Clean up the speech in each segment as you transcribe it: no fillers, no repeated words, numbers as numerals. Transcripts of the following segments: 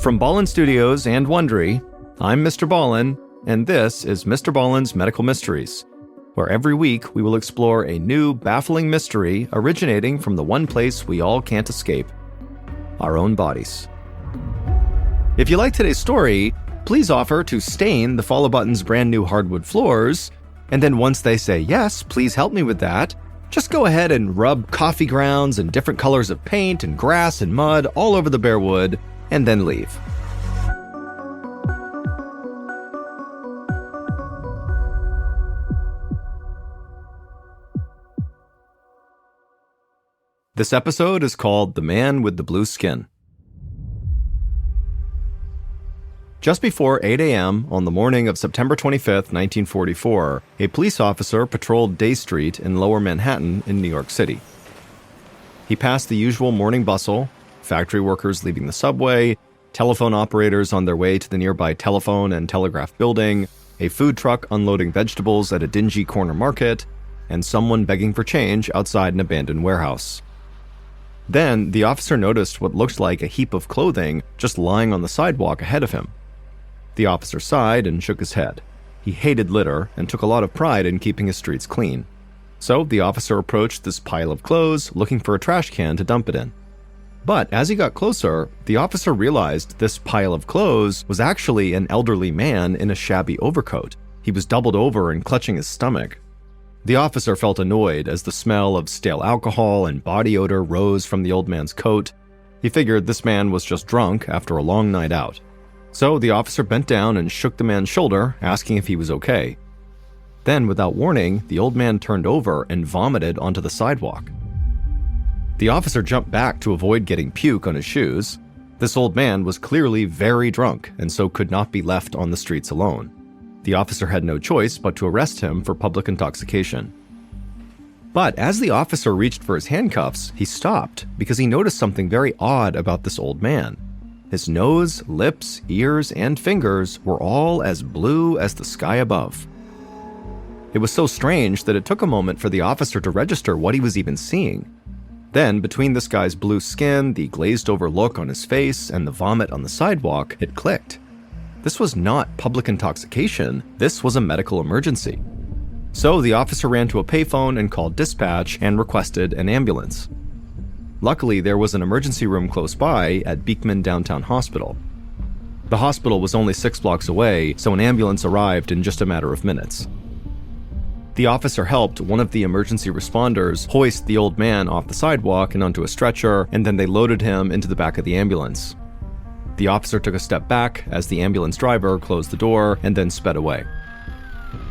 From Ballen Studios and Wondery, I'm MrBallen, and this is Mr. Ballen's Medical Mysteries, where every week we will explore a new, baffling mystery originating from the one place we all can't escape, our own bodies. If you like today's story, please offer to stain the follow button's brand new hardwood floors, and then once they say yes, please help me with that, just go ahead and rub coffee grounds and different colors of paint and grass and mud all over the bare wood, and then leave. This episode is called The Man with the Blue Skin. Just before 8 a.m. on the morning of September 25th, 1944, a police officer patrolled Day Street in Lower Manhattan in New York City. He passed the usual morning bustle, factory workers leaving the subway, telephone operators on their way to the nearby telephone and telegraph building, a food truck unloading vegetables at a dingy corner market, and someone begging for change outside an abandoned warehouse. Then, the officer noticed what looked like a heap of clothing just lying on the sidewalk ahead of him. The officer sighed and shook his head. He hated litter and took a lot of pride in keeping his streets clean. So, the officer approached this pile of clothes, looking for a trash can to dump it in. But as he got closer, the officer realized this pile of clothes was actually an elderly man in a shabby overcoat. He was doubled over and clutching his stomach. The officer felt annoyed as the smell of stale alcohol and body odor rose from the old man's coat. He figured this man was just drunk after a long night out. So the officer bent down and shook the man's shoulder, asking if he was okay. Then, without warning, the old man turned over and vomited onto the sidewalk. The officer jumped back to avoid getting puke on his shoes. This old man was clearly very drunk and so could not be left on the streets alone. The officer had no choice but to arrest him for public intoxication. But as the officer reached for his handcuffs, he stopped because he noticed something very odd about this old man. His nose, lips, ears, and fingers were all as blue as the sky above. It was so strange that it took a moment for the officer to register what he was even seeing. Then, between this guy's blue skin, the glazed-over look on his face, and the vomit on the sidewalk, it clicked. This was not public intoxication, this was a medical emergency. So the officer ran to a payphone and called dispatch and requested an ambulance. Luckily, there was an emergency room close by at Beekman Downtown Hospital. The hospital was only 6 blocks away, so an ambulance arrived in just a matter of minutes. The officer helped one of the emergency responders hoist the old man off the sidewalk and onto a stretcher, and then they loaded him into the back of the ambulance. The officer took a step back as the ambulance driver closed the door and then sped away.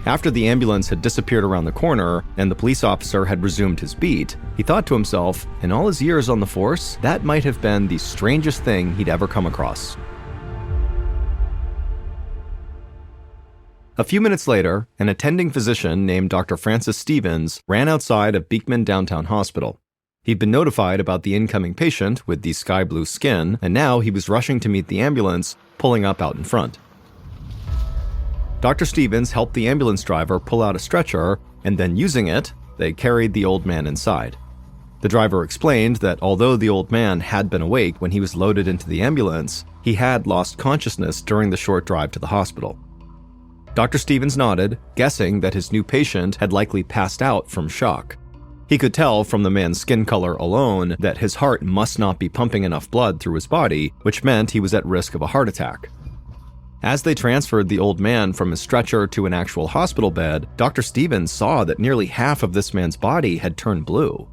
After the ambulance had disappeared around the corner and the police officer had resumed his beat, he thought to himself, in all his years on the force, that might have been the strangest thing he'd ever come across. A few minutes later, an attending physician named Dr. Francis Stevens ran outside of Beekman Downtown Hospital. He'd been notified about the incoming patient with the sky blue skin, and now he was rushing to meet the ambulance, pulling up out in front. Dr. Stevens helped the ambulance driver pull out a stretcher, and then using it, they carried the old man inside. The driver explained that although the old man had been awake when he was loaded into the ambulance, he had lost consciousness during the short drive to the hospital. Dr. Stevens nodded, guessing that his new patient had likely passed out from shock. He could tell from the man's skin color alone that his heart must not be pumping enough blood through his body, which meant he was at risk of a heart attack. As they transferred the old man from his stretcher to an actual hospital bed, Dr. Stevens saw that nearly half of this man's body had turned blue.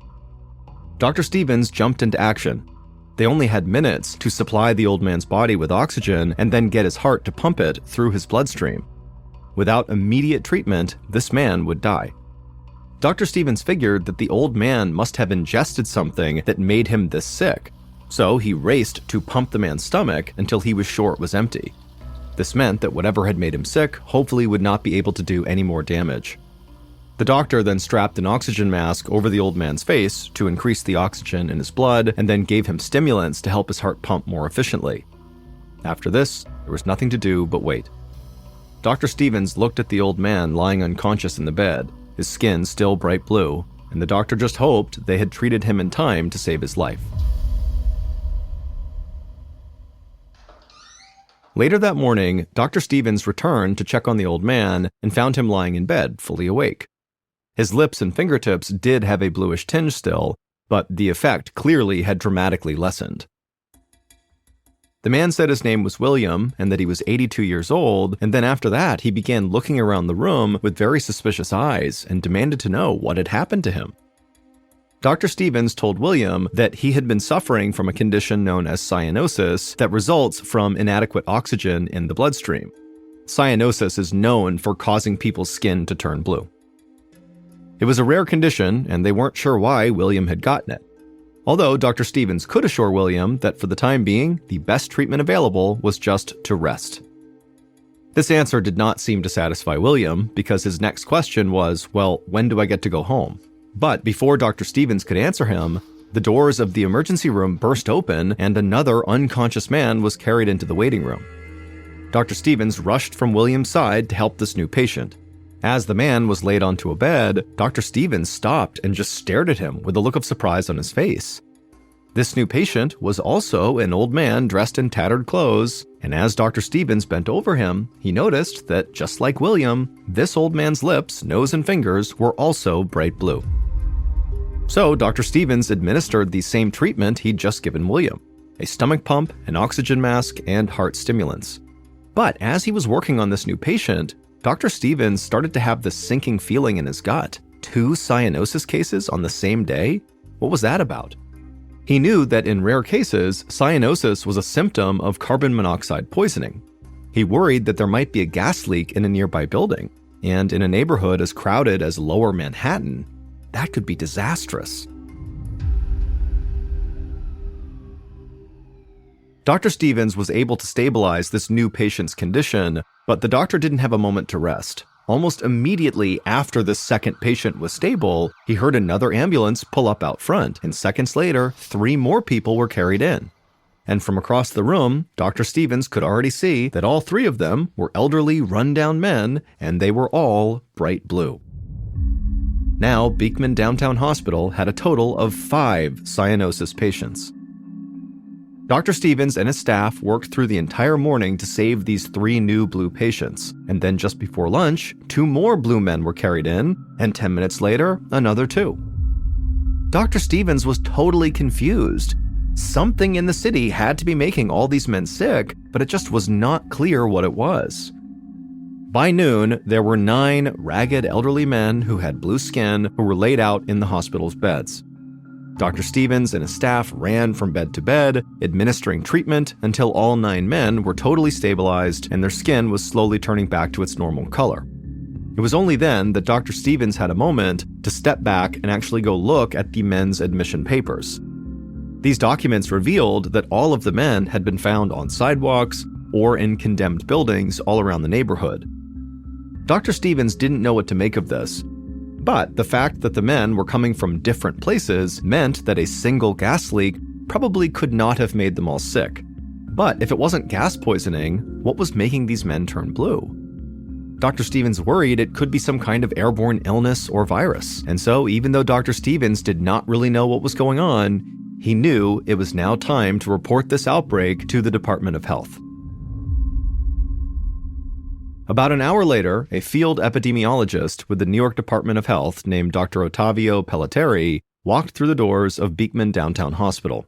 Dr. Stevens jumped into action. They only had minutes to supply the old man's body with oxygen and then get his heart to pump it through his bloodstream. Without immediate treatment, this man would die. Dr. Stevens figured that the old man must have ingested something that made him this sick, so he raced to pump the man's stomach until he was sure it was empty. This meant that whatever had made him sick hopefully would not be able to do any more damage. The doctor then strapped an oxygen mask over the old man's face to increase the oxygen in his blood and then gave him stimulants to help his heart pump more efficiently. After this, there was nothing to do but wait. Dr. Stevens looked at the old man lying unconscious in the bed, his skin still bright blue, and the doctor just hoped they had treated him in time to save his life. Later that morning, Dr. Stevens returned to check on the old man and found him lying in bed, fully awake. His lips and fingertips did have a bluish tinge still, but the effect clearly had dramatically lessened. The man said his name was William and that he was 82 years old, and then after that he began looking around the room with very suspicious eyes and demanded to know what had happened to him. Dr. Stevens told William that he had been suffering from a condition known as cyanosis that results from inadequate oxygen in the bloodstream. Cyanosis is known for causing people's skin to turn blue. It was a rare condition, and they weren't sure why William had gotten it. Although Dr. Stevens could assure William that for the time being, the best treatment available was just to rest. This answer did not seem to satisfy William because his next question was, well, when do I get to go home? But before Dr. Stevens could answer him, the doors of the emergency room burst open and another unconscious man was carried into the waiting room. Dr. Stevens rushed from William's side to help this new patient. As the man was laid onto a bed, Dr. Stevens stopped and just stared at him with a look of surprise on his face. This new patient was also an old man dressed in tattered clothes, and as Dr. Stevens bent over him, he noticed that, just like William, this old man's lips, nose, and fingers were also bright blue. So Dr. Stevens administered the same treatment he'd just given William: a stomach pump, an oxygen mask, and heart stimulants. But as he was working on this new patient, Dr. Stevens started to have this sinking feeling in his gut. 2 cyanosis cases on the same day? What was that about? He knew that in rare cases, cyanosis was a symptom of carbon monoxide poisoning. He worried that there might be a gas leak in a nearby building, and in a neighborhood as crowded as Lower Manhattan, that could be disastrous. Dr. Stevens was able to stabilize this new patient's condition, but the doctor didn't have a moment to rest. Almost immediately after the second patient was stable, he heard another ambulance pull up out front, and seconds later, 3 more people were carried in. And from across the room, Dr. Stevens could already see that all 3 of them were elderly, run-down men, and they were all bright blue. Now, Beekman Downtown Hospital had a total of 5 cyanosis patients. Dr. Stevens and his staff worked through the entire morning to save these 3 new blue patients, and then just before lunch, 2 more blue men were carried in, and 10 minutes later, another 2. Dr. Stevens was totally confused. Something in the city had to be making all these men sick, but it just was not clear what it was. By noon, there were 9 ragged elderly men who had blue skin who were laid out in the hospital's beds. Dr. Stevens and his staff ran from bed to bed, administering treatment until all 9 men were totally stabilized and their skin was slowly turning back to its normal color. It was only then that Dr. Stevens had a moment to step back and actually go look at the men's admission papers. These documents revealed that all of the men had been found on sidewalks or in condemned buildings all around the neighborhood. Dr. Stevens didn't know what to make of this, but the fact that the men were coming from different places meant that a single gas leak probably could not have made them all sick. But if it wasn't gas poisoning, what was making these men turn blue? Dr. Stevens worried it could be some kind of airborne illness or virus, and so even though Dr. Stevens did not really know what was going on, he knew it was now time to report this outbreak to the Department of Health. About an hour later, a field epidemiologist with the New York Department of Health named Dr. Ottavio Pelletieri walked through the doors of Beekman Downtown Hospital.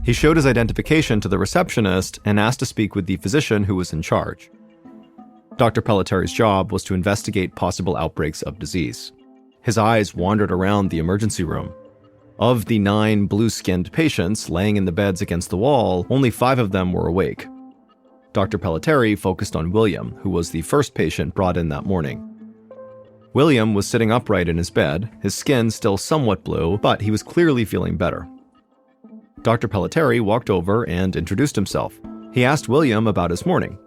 He showed his identification to the receptionist and asked to speak with the physician who was in charge. Dr. Pelletieri's job was to investigate possible outbreaks of disease. His eyes wandered around the emergency room. Of the 9 blue-skinned patients laying in the beds against the wall, only 5 of them were awake. Dr. Pelletieri focused on William, who was the first patient brought in that morning. William was sitting upright in his bed, his skin still somewhat blue, but he was clearly feeling better. Dr. Pelletieri walked over and introduced himself. He asked William about his morning.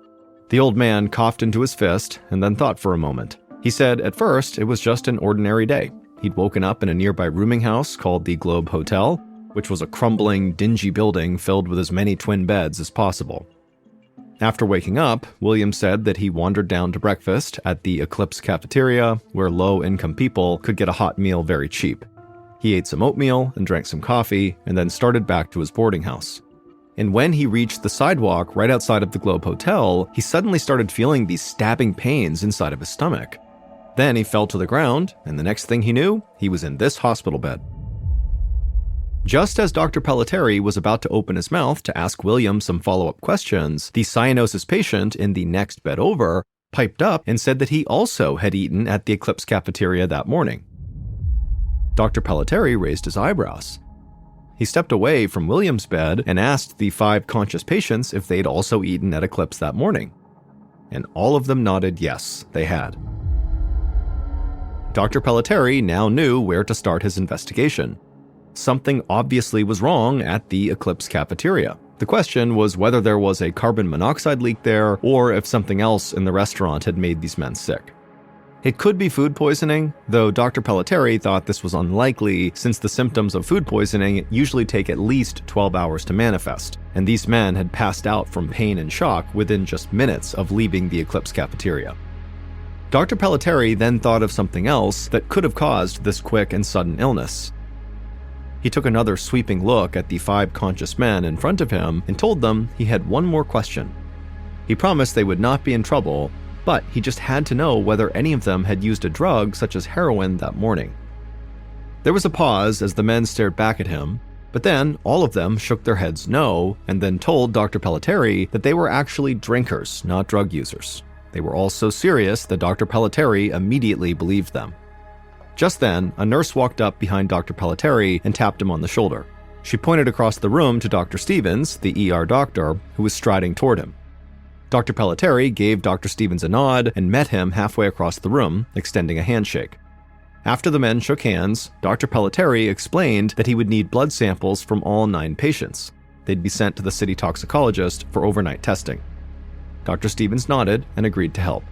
The old man coughed into his fist and then thought for a moment. He said at first it was just an ordinary day. He'd woken up in a nearby rooming house called the Globe Hotel, which was a crumbling, dingy building filled with as many twin beds as possible. After waking up, William said that he wandered down to breakfast at the Eclipse cafeteria, where low-income people could get a hot meal very cheap. He ate some oatmeal and drank some coffee, and then started back to his boarding house. and when he reached the sidewalk right outside of the Globe Hotel, he suddenly started feeling these stabbing pains inside of his stomach. Then he fell to the ground, and the next thing he knew, he was in this hospital bed. Just as Dr. Pelletieri was about to open his mouth to ask William some follow-up questions, the cyanosis patient in the next bed over piped up and said that he also had eaten at the Eclipse cafeteria that morning. Dr. Pelletieri raised his eyebrows. He stepped away from William's bed and asked the 5 conscious patients if they'd also eaten at Eclipse that morning. And all of them nodded yes, they had. Dr. Pelletieri now knew where to start his investigation. Something obviously was wrong at the Eclipse cafeteria. The question was whether there was a carbon monoxide leak there or if something else in the restaurant had made these men sick. It could be food poisoning, though Dr. Pelletieri thought this was unlikely since the symptoms of food poisoning usually take at least 12 hours to manifest, and these men had passed out from pain and shock within just minutes of leaving the Eclipse cafeteria. Dr. Pelletieri then thought of something else that could have caused this quick and sudden illness. He took another sweeping look at the 5 conscious men in front of him and told them he had one more question. He promised they would not be in trouble, but he just had to know whether any of them had used a drug such as heroin that morning. There was a pause as the men stared back at him, but then all of them shook their heads no, and then told Dr. Pelletieri that they were actually drinkers, not drug users. They were all so serious that Dr. Pelletieri immediately believed them. Just then, a nurse walked up behind Dr. Pelletieri and tapped him on the shoulder. She pointed across the room to Dr. Stevens, the ER doctor, who was striding toward him. Dr. Pelletieri gave Dr. Stevens a nod and met him halfway across the room, extending a handshake. After the men shook hands, Dr. Pelletieri explained that he would need blood samples from all 9 patients. They'd be sent to the city toxicologist for overnight testing. Dr. Stevens nodded and agreed to help.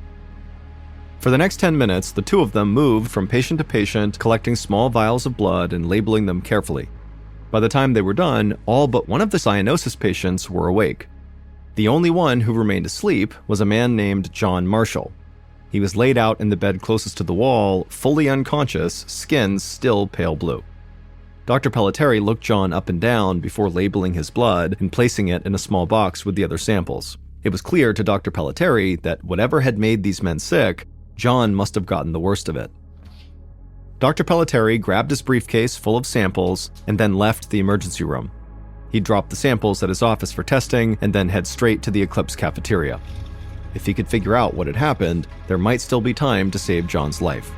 For the next 10 minutes, the 2 of them moved from patient to patient, collecting small vials of blood and labeling them carefully. By the time they were done, all but one of the cyanosis patients were awake. The only one who remained asleep was a man named John Marshall. He was laid out in the bed closest to the wall, fully unconscious, skin still pale blue. Dr. Pelletieri looked John up and down before labeling his blood and placing it in a small box with the other samples. It was clear to Dr. Pelletieri that whatever had made these men sick, John must have gotten the worst of it. Dr. Pelletieri grabbed his briefcase full of samples and then left the emergency room. He dropped the samples at his office for testing and then head straight to the Eclipse cafeteria. If he could figure out what had happened, there might still be time to save John's life.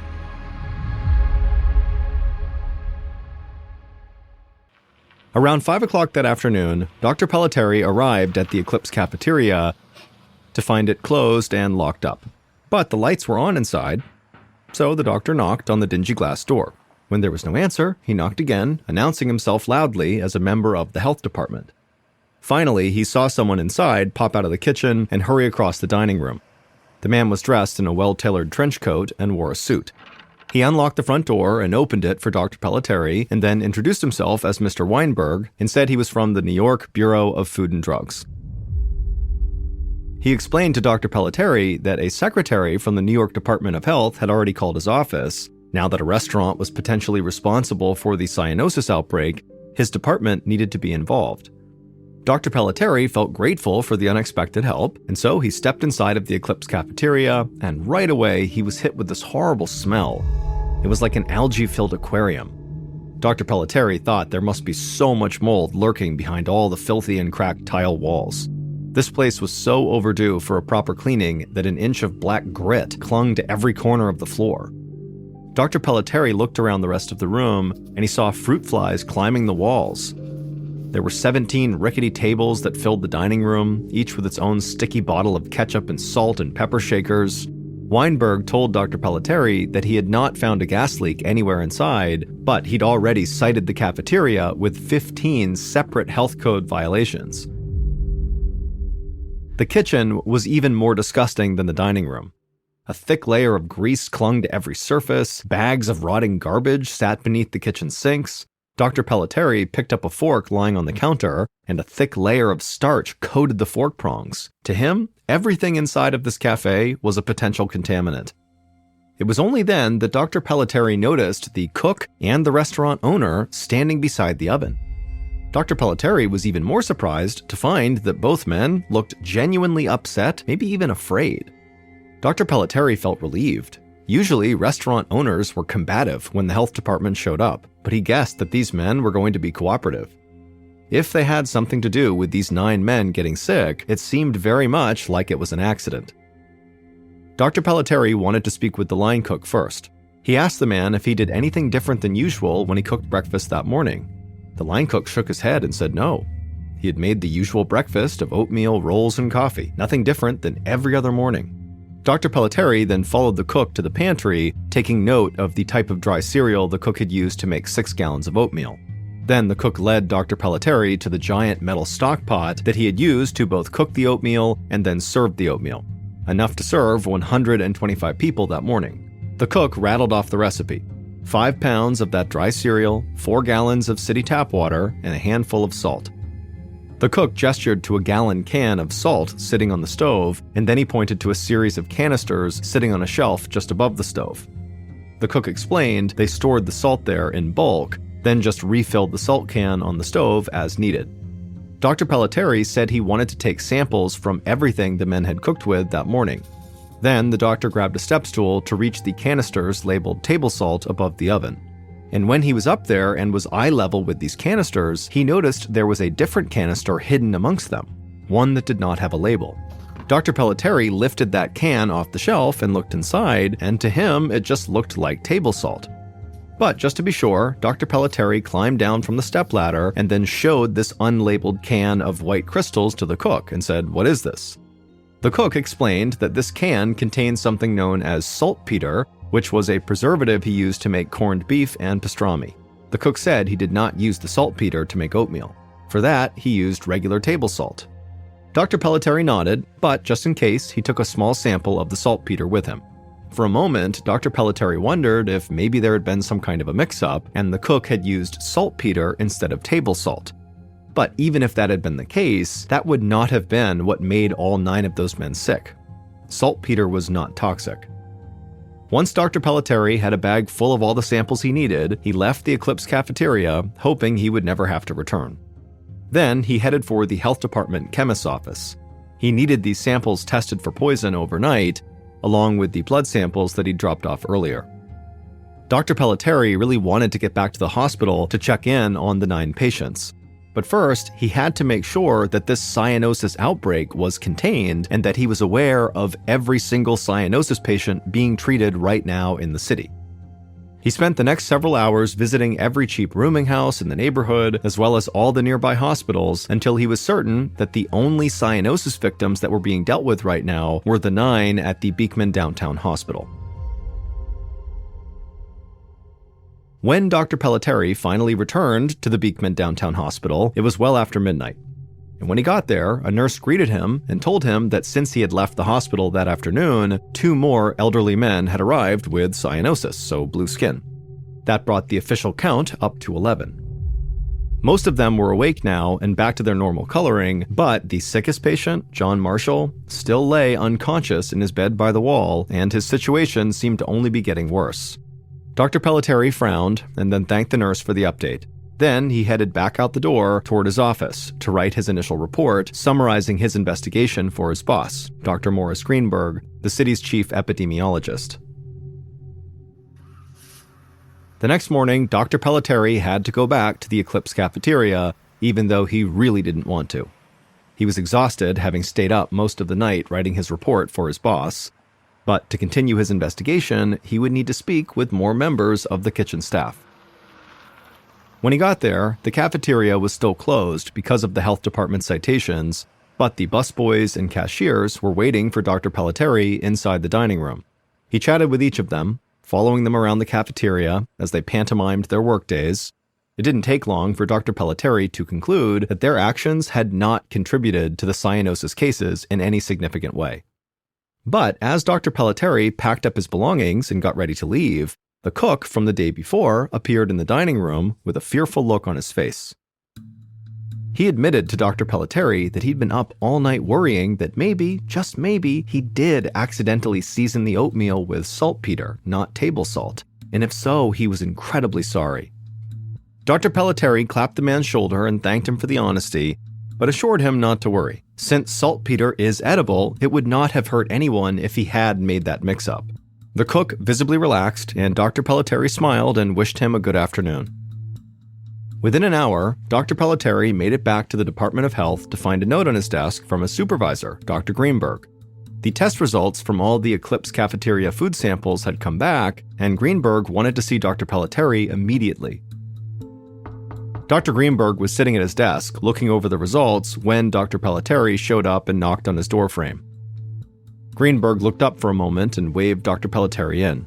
Around 5 o'clock that afternoon, Dr. Pelletieri arrived at the Eclipse cafeteria to find it closed and locked up. But the lights were on inside, so the doctor knocked on the dingy glass door. When there was no answer, he knocked again, announcing himself loudly as a member of the health department. Finally, he saw someone inside pop out of the kitchen and hurry across the dining room. The man was dressed in a well-tailored trench coat and wore a suit. He unlocked the front door and opened it for Dr. Pelletieri and then introduced himself as Mr. Weinberg and said he was from the New York Bureau of Food and Drugs. He explained to Dr. Pelletieri that a secretary from the New York Department of Health had already called his office. Now that a restaurant was potentially responsible for the cyanosis outbreak, his department needed to be involved. Dr. Pelletieri felt grateful for the unexpected help, and so he stepped inside of the Eclipse cafeteria, and right away he was hit with this horrible smell. It was like an algae-filled aquarium. Dr. Pelletieri thought there must be so much mold lurking behind all the filthy and cracked tile walls. This place was so overdue for a proper cleaning that an inch of black grit clung to every corner of the floor. Dr. Pelletieri looked around the rest of the room, and he saw fruit flies climbing the walls. There were 17 rickety tables that filled the dining room, each with its own sticky bottle of ketchup and salt and pepper shakers. Weinberg told Dr. Pelletieri that he had not found a gas leak anywhere inside, but he'd already cited the cafeteria with 15 separate health code violations. The kitchen was even more disgusting than the dining room. A thick layer of grease clung to every surface, bags of rotting garbage sat beneath the kitchen sinks. Dr. Pelletieri picked up a fork lying on the counter, and a thick layer of starch coated the fork prongs. To him, everything inside of this cafe was a potential contaminant. It was only then that Dr. Pelletieri noticed the cook and the restaurant owner standing beside the oven. Dr. Pelletieri was even more surprised to find that both men looked genuinely upset, maybe even afraid. Dr. Pelletieri felt relieved. Usually, restaurant owners were combative when the health department showed up, but he guessed that these men were going to be cooperative. If they had something to do with these 9 men getting sick, it seemed very much like it was an accident. Dr. Pelletieri wanted to speak with the line cook first. He asked the man if he did anything different than usual when he cooked breakfast that morning. The line cook shook his head and said no. He had made the usual breakfast of oatmeal, rolls, and coffee, nothing different than every other morning. Dr. Pelletieri then followed the cook to the pantry, taking note of the type of dry cereal the cook had used to make 6 gallons of oatmeal. Then the cook led Dr. Pelletieri to the giant metal stock pot that he had used to both cook the oatmeal and then serve the oatmeal, enough to serve 125 people that morning. The cook rattled off the recipe: 5 pounds of that dry cereal, 4 gallons of city tap water, and a handful of salt. The cook gestured to a gallon can of salt sitting on the stove, and then he pointed to a series of canisters sitting on a shelf just above the stove. The cook explained they stored the salt there in bulk, then just refilled the salt can on the stove as needed. Dr. Pelletieri said he wanted to take samples from everything the men had cooked with that morning. Then the doctor grabbed a step stool to reach the canisters labeled table salt above the oven. And when he was up there and was eye level with these canisters, he noticed there was a different canister hidden amongst them, one that did not have a label. Dr. Pelletieri lifted that can off the shelf and looked inside, and to him it just looked like table salt. But just to be sure, Dr. Pelletieri climbed down from the stepladder and then showed this unlabeled can of white crystals to the cook and said, "What is this?" The cook explained that this can contained something known as saltpeter, which was a preservative he used to make corned beef and pastrami. The cook said he did not use the saltpeter to make oatmeal. For that, he used regular table salt. Dr. Pelletieri nodded, but just in case, he took a small sample of the saltpeter with him. For a moment, Dr. Pelletieri wondered if maybe there had been some kind of a mix-up and the cook had used saltpeter instead of table salt. But even if that had been the case, that would not have been what made all 9 of those men sick. Saltpeter was not toxic. Once Dr. Pelletieri had a bag full of all the samples he needed, he left the Eclipse cafeteria, hoping he would never have to return. Then he headed for the health department chemist's office. He needed these samples tested for poison overnight, along with the blood samples that he'd dropped off earlier. Dr. Pelletieri really wanted to get back to the hospital to check in on the 9 patients. But first, he had to make sure that this cyanosis outbreak was contained and that he was aware of every single cyanosis patient being treated right now in the city. He spent the next several hours visiting every cheap rooming house in the neighborhood, as well as all the nearby hospitals, until he was certain that the only cyanosis victims that were being dealt with right now were the 9 at the Beekman Downtown Hospital. When Dr. Pelletieri finally returned to the Beekman Downtown Hospital, it was well after midnight. And when he got there, a nurse greeted him and told him that since he had left the hospital that afternoon, 2 more elderly men had arrived with cyanosis, so blue skin. That brought the official count up to 11. Most of them were awake now and back to their normal coloring, but the sickest patient, John Marshall, still lay unconscious in his bed by the wall, and his situation seemed to only be getting worse. Dr. Pelletieri frowned and then thanked the nurse for the update. Then he headed back out the door toward his office to write his initial report, summarizing his investigation for his boss, Dr. Morris Greenberg, the city's chief epidemiologist. The next morning, Dr. Pelletieri had to go back to the Eclipse cafeteria, even though he really didn't want to. He was exhausted, having stayed up most of the night writing his report for his boss. But to continue his investigation, he would need to speak with more members of the kitchen staff. When he got there, the cafeteria was still closed because of the health department citations, but the busboys and cashiers were waiting for Dr. Pelletieri inside the dining room. He chatted with each of them, following them around the cafeteria as they pantomimed their workdays. It didn't take long for Dr. Pelletieri to conclude that their actions had not contributed to the cyanosis cases in any significant way. But as Dr. Pelletieri packed up his belongings and got ready to leave, the cook from the day before appeared in the dining room with a fearful look on his face. He admitted to Dr. Pelletieri that he'd been up all night worrying that maybe, just maybe, he did accidentally season the oatmeal with saltpeter, not table salt, and if so, he was incredibly sorry. Dr. Pelletieri clapped the man's shoulder and thanked him for the honesty, but assured him not to worry. Since saltpeter is edible, it would not have hurt anyone if he had made that mix-up. The cook visibly relaxed, and Dr. Pelletieri smiled and wished him a good afternoon. Within an hour, Dr. Pelletieri made it back to the Department of Health to find a note on his desk from his supervisor, Dr. Greenberg. The test results from all the Eclipse cafeteria food samples had come back, and Greenberg wanted to see Dr. Pelletieri immediately. Dr. Greenberg was sitting at his desk, looking over the results, when Dr. Pelletieri showed up and knocked on his doorframe. Greenberg looked up for a moment and waved Dr. Pelletieri in.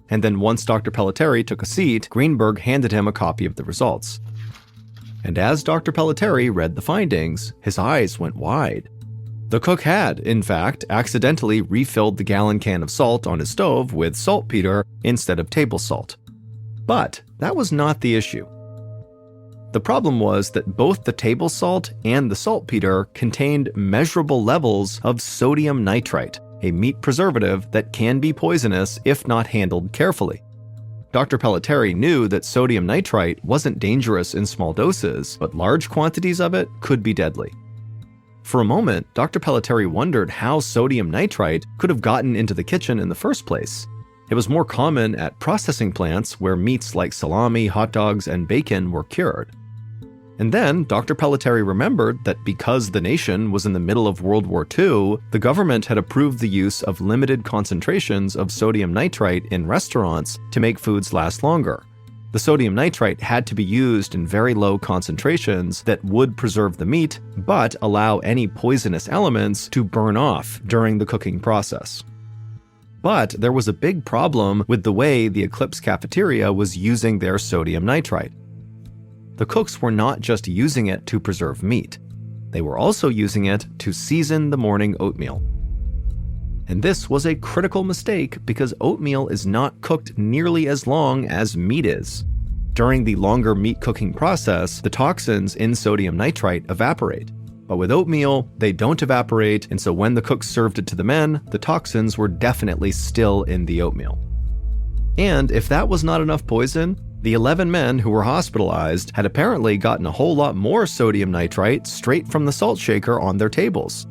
And then once Dr. Pelletieri took a seat, Greenberg handed him a copy of the results. And as Dr. Pelletieri read the findings, his eyes went wide. The cook had, in fact, accidentally refilled the gallon can of salt on his stove with saltpeter instead of table salt. But that was not the issue. The problem was that both the table salt and the saltpeter contained measurable levels of sodium nitrite, a meat preservative that can be poisonous if not handled carefully. Dr. Pelletieri knew that sodium nitrite wasn't dangerous in small doses, but large quantities of it could be deadly. For a moment, Dr. Pelletieri wondered how sodium nitrite could have gotten into the kitchen in the first place. It was more common at processing plants where meats like salami, hot dogs, and bacon were cured. And then Dr. Pelletieri remembered that because the nation was in the middle of World War II, the government had approved the use of limited concentrations of sodium nitrite in restaurants to make foods last longer. The sodium nitrite had to be used in very low concentrations that would preserve the meat, but allow any poisonous elements to burn off during the cooking process. But there was a big problem with the way the Eclipse cafeteria was using their sodium nitrite. The cooks were not just using it to preserve meat. They were also using it to season the morning oatmeal. And this was a critical mistake because oatmeal is not cooked nearly as long as meat is. During the longer meat cooking process, the toxins in sodium nitrite evaporate. But with oatmeal, they don't evaporate, and so when the cooks served it to the men, the toxins were definitely still in the oatmeal. And if that was not enough poison, the 11 men who were hospitalized had apparently gotten a whole lot more sodium nitrite straight from the salt shaker on their tables.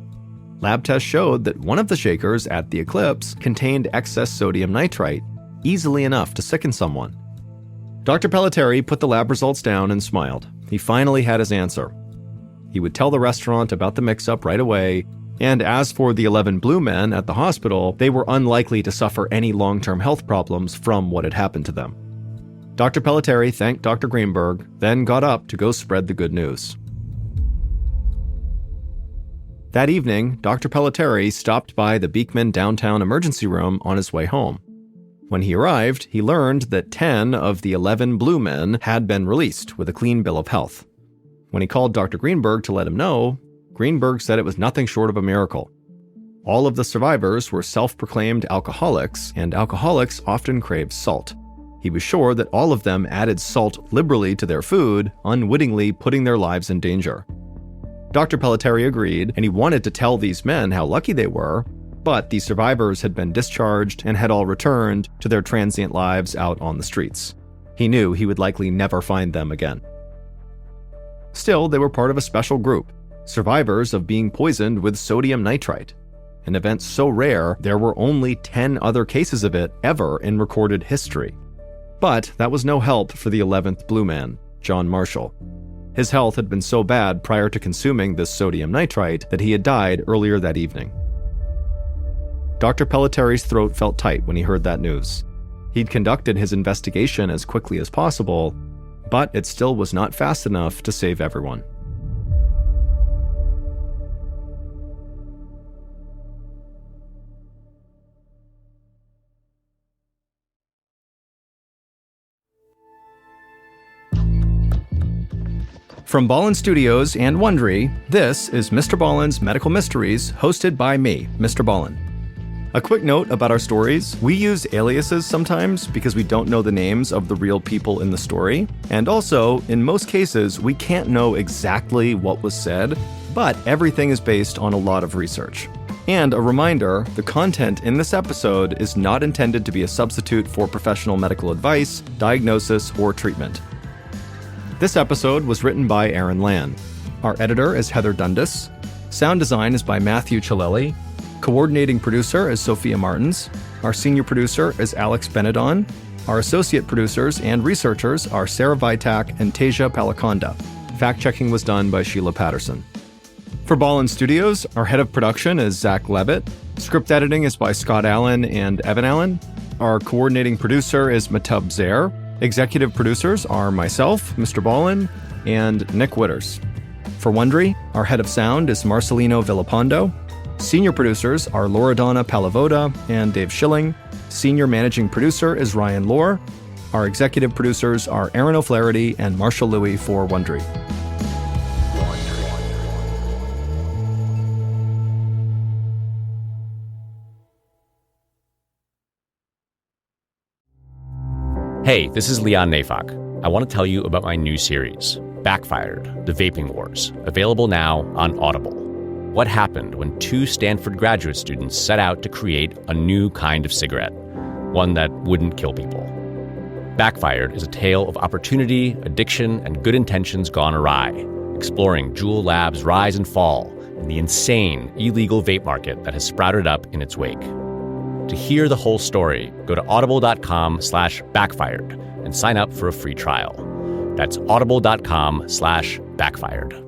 Lab tests showed that one of the shakers at the Eclipse contained excess sodium nitrite, easily enough to sicken someone. Dr. Pelletieri put the lab results down and smiled. He finally had his answer. He would tell the restaurant about the mix-up right away, and as for the 11 blue men at the hospital, they were unlikely to suffer any long-term health problems from what had happened to them. Dr. Pelletieri thanked Dr. Greenberg, then got up to go spread the good news. That evening, Dr. Pelletieri stopped by the Beekman downtown emergency room on his way home. When he arrived, he learned that 10 of the 11 blue men had been released with a clean bill of health. When he called Dr. Greenberg to let him know, Greenberg said it was nothing short of a miracle. All of the survivors were self-proclaimed alcoholics, and alcoholics often crave salt. He was sure that all of them added salt liberally to their food, unwittingly putting their lives in danger. Dr. Pelletieri agreed, and he wanted to tell these men how lucky they were, but the survivors had been discharged and had all returned to their transient lives out on the streets. He knew he would likely never find them again. Still, they were part of a special group, survivors of being poisoned with sodium nitrite, an event so rare there were only 10 other cases of it ever in recorded history. But that was no help for the 11th blue man, John Marshall. His health had been so bad prior to consuming this sodium nitrite that he had died earlier that evening. Dr. Pelletieri's throat felt tight when he heard that news. He'd conducted his investigation as quickly as possible, but it still was not fast enough to save everyone. From Ballen Studios and Wondery, this is MrBallen's Medical Mysteries, hosted by me, MrBallen. A quick note about our stories: we use aliases sometimes because we don't know the names of the real people in the story, and also, in most cases, we can't know exactly what was said, but everything is based on a lot of research. And a reminder, the content in this episode is not intended to be a substitute for professional medical advice, diagnosis, or treatment. This episode was written by Aaron Land. Our editor is Heather Dundas. Sound design is by Matthew Chaleli. Coordinating producer is Sophia Martins. Our senior producer is Alex Benedon. Our associate producers and researchers are Sarah Vitak and Tasia Palakonda. Fact-checking was done by Sheila Patterson. For Ballen Studios, our head of production is Zach Levitt. Script editing is by Scott Allen and Evan Allen. Our coordinating producer is Matub Zaire. Executive producers are myself, MrBallen, and Nick Witters. For Wondery, our head of sound is Marcelino Villapando. Senior producers are Loredana Palavoda and Dave Schilling. Senior managing producer is Ryan Lohr. Our executive producers are Aaron O'Flaherty and Marshall Louis for Wondery. Hey, this is Leon Nafok. I want to tell you about my new series, Backfired, The Vaping Wars, available now on Audible. What happened when two Stanford graduate students set out to create a new kind of cigarette, one that wouldn't kill people? Backfired is a tale of opportunity, addiction, and good intentions gone awry, exploring Juul Labs' rise and fall and the insane illegal vape market that has sprouted up in its wake. To hear the whole story, go to audible.com/backfired and sign up for a free trial. That's audible.com/backfired.